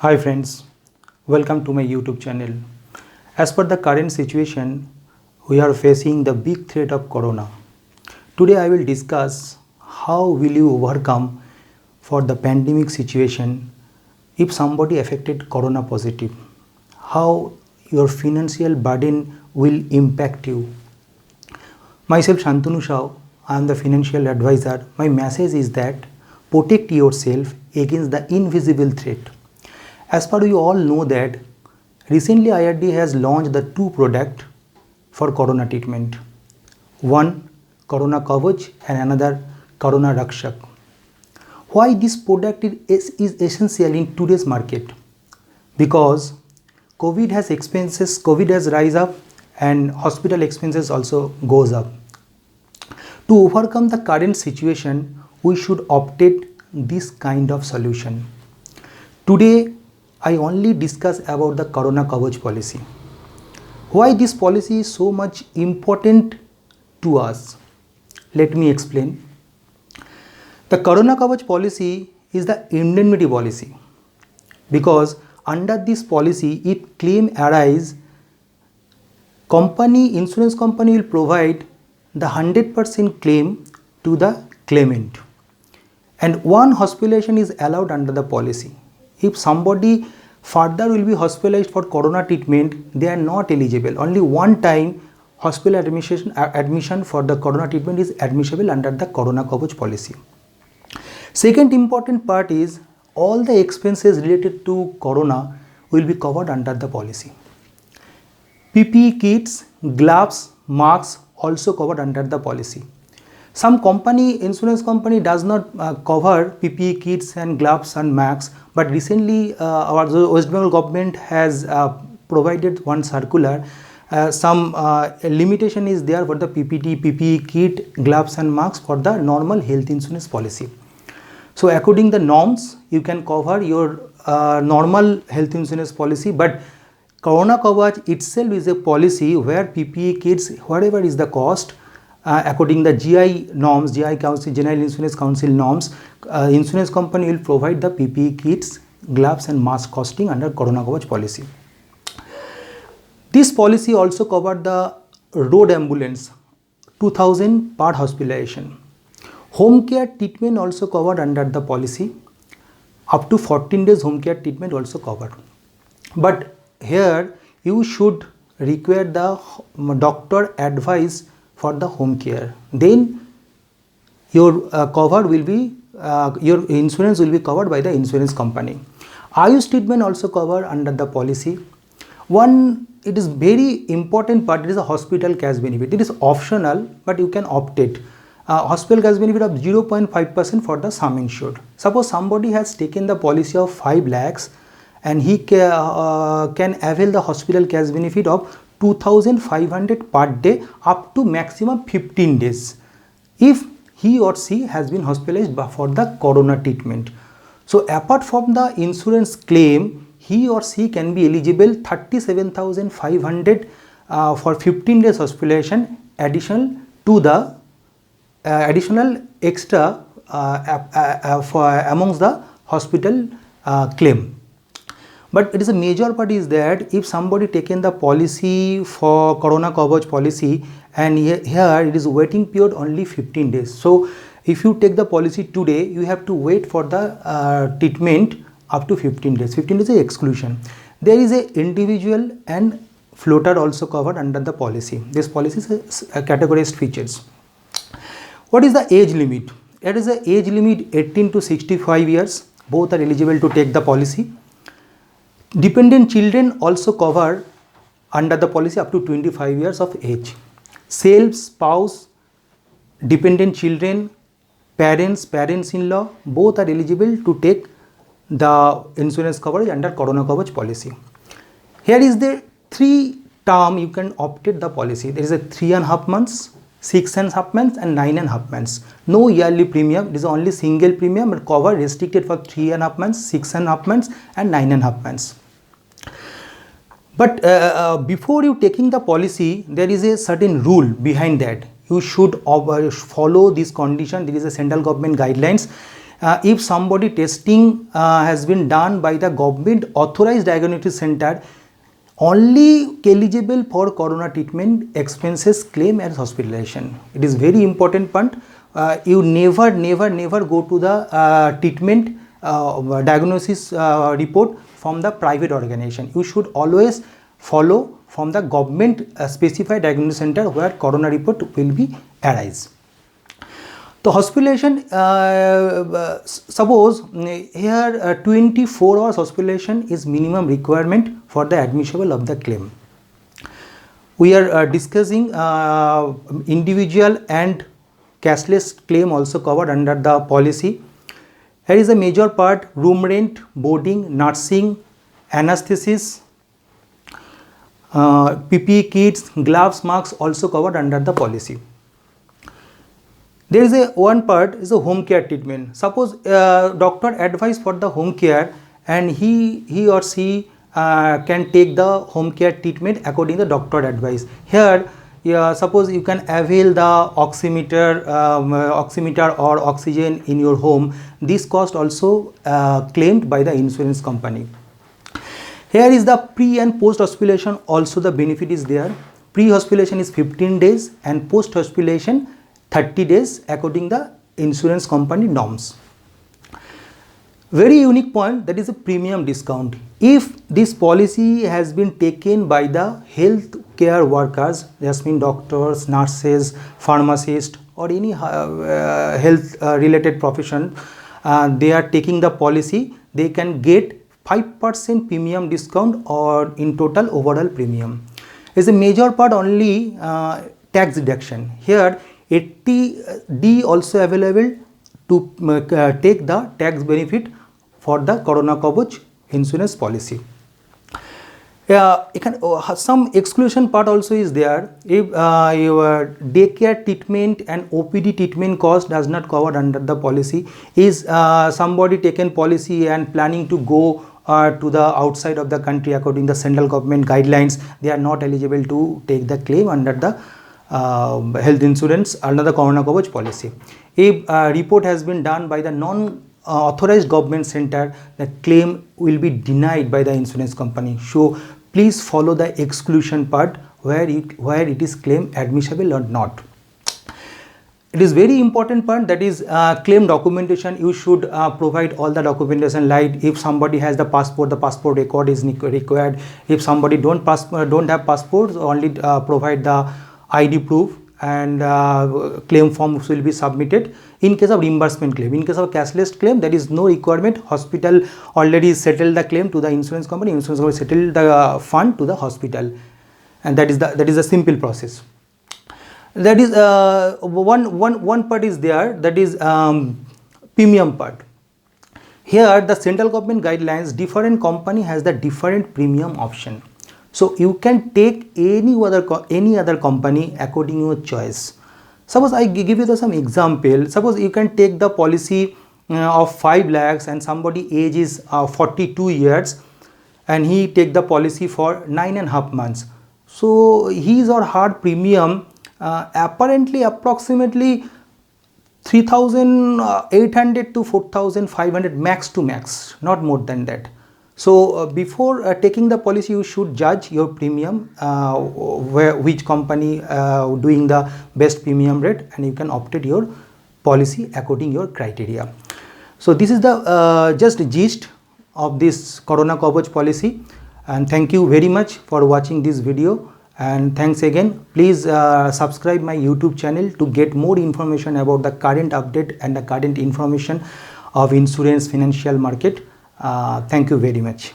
Hi friends, welcome to my YouTube channel. As per the current situation, we are facing the big threat of corona. Today I will discuss how will you overcome for the pandemic situation if somebody affected corona positive. How your financial burden will impact you. Myself Shantanu Shah, I am the financial advisor. My message is that protect yourself against the invisible threat. As per you all know that recently IRD has launched the two products for corona treatment. One Corona Kavach and another Corona Rakshak. Why this product is essential in today's market? Because COVID has rise up and hospital expenses also goes up. To overcome the current situation, we should optate this kind of solution. Today, I only discuss about the Corona Kavach policy. Why this policy is so much important to us? Let me explain. The Corona Kavach policy is the indemnity policy because under this policy, if claim arise, insurance company will provide the 100% claim to the claimant, and one hospitalization is allowed under the policy. If somebody further will be hospitalized for corona treatment, they are not eligible. Only one time hospital admission for the corona treatment is admissible under the Corona Kavach policy. Second important part is all the expenses related to corona will be covered under the policy. PPE kits, gloves, masks also covered under the policy. Some insurance company does not cover PPE kits and gloves and masks, but recently our West Bengal government has provided one circular. Some limitation is there for the PPE kit, gloves and masks for the normal health insurance policy. So according the norms, you can cover your normal health insurance policy, but Corona Kavach itself is a policy where PPE kits, whatever is the cost, according the GI norms, GI Council, General Insurance Council norms, insurance company will provide the PPE kits, gloves and mask costing under Corona Kavach policy. This policy also covered the road ambulance, 2000 per hospitalization. Home care treatment also covered under the policy. Up to 14 days home care treatment also covered. But here you should require the doctor advice for the home care. Then your your insurance will be covered by the insurance company. Ayush treatment also covered under the policy. It is very important part, it is a hospital cash benefit. It is optional, but you can opt it. Hospital cash benefit of 0.5% for the sum insured. Suppose somebody has taken the policy of 5 lakhs and he can avail the hospital cash benefit of 2500 per day up to maximum 15 days if he or she has been hospitalized for the corona treatment. So apart from the insurance claim, he or she can be eligible 37,500 for 15 days hospitalization additional to the additional extra for amongst the hospital claim. But it is a major part is that if somebody taken the policy for Corona Kavach policy and here it is waiting period only 15 days. So if you take the policy today, you have to wait for the treatment up to 15 days. 15 days is exclusion. There is a individual and floater also covered under the policy. This policy is categorized features. What is the age limit? It is the age limit 18 to 65 years. Both are eligible to take the policy. Dependent children also covered under the policy up to 25 years of age. Self, spouse, dependent children, parents-in-law, both are eligible to take the insurance coverage under Corona Kavach policy. Here is the 3 term you can opt the policy. There is a 3.5 months, 6.5 months and 9.5 months. No yearly premium. It is only single premium but cover restricted for 3.5 months, 6.5 months and 9.5 months. But before you taking the policy, there is a certain rule behind that. You should follow this condition. There is a central government guidelines. if somebody testing has been done by the government authorized diagnostic center, only eligible for corona treatment expenses claim as hospitalization. It is very important point. You never go to the treatment diagnosis report from the private organization. You should always follow from the government specified diagnosis center where corona report will be arise. The hospitalization, suppose here 24 hours hospitalization is minimum requirement for the admissible of the claim. We are discussing individual and cashless claim also covered under the policy. Here is a major part: room rent, boarding, nursing, anesthesis, PPE kits, gloves, masks also covered under the policy. There is a one part is a home care treatment. Suppose doctor advice for the home care, and he or she can take the home care treatment according to the doctor advice. Here, suppose you can avail the oximeter or oxygen in your home. This cost also claimed by the insurance company. Here is the pre and post hospitalization. Also the benefit is there. Pre hospitalization is 15 days and post hospitalization 30 days according the insurance company norms. Very unique point, that is a premium discount. If this policy has been taken by the health care workers, that means doctors, nurses, pharmacists or any health related profession, they are taking the policy, they can get 5% premium discount or in total overall premium. Is a major part only tax deduction. Here 80D also available to take the tax benefit for the Corona Kavach insurance policy. Some exclusion part also is there. If your daycare treatment and OPD treatment cost does not covered under the policy, is somebody taken policy and planning to go to the outside of the country according to the central government guidelines, they are not eligible to take the claim under the health insurance under the Corona Kavach policy. If report has been done by the non-authorized government center, the claim will be denied by the insurance company. So please follow the exclusion part where it is claim admissible or not. It is very important part, that is claim documentation. You should provide all the documentation, like if somebody has the passport record is required. If somebody don't have passports, only provide the ID proof, and claim forms will be submitted. In case of reimbursement claim, in case of cashless claim, there is no requirement. Hospital already settled the claim to the insurance company. Insurance company settled the fund to the hospital, and that is a simple process. That is one part is there, that is premium part. Here the central government guidelines, different company has the different premium option. So you can take any other company according to your choice. Suppose I give you some example. Suppose you can take the policy of 5 lakhs and somebody age is 42 years and he take the policy for 9.5 months. So his or her premium approximately 3,800 to 4,500 max to max, not more than that. So before taking the policy, you should judge your premium, which company doing the best premium rate, and you can opt your policy according your criteria. So this is the just gist of this Corona Kavach policy, and thank you very much for watching this video, and thanks again. Please subscribe my YouTube channel to get more information about the current update and the current information of insurance financial market. Thank you very much.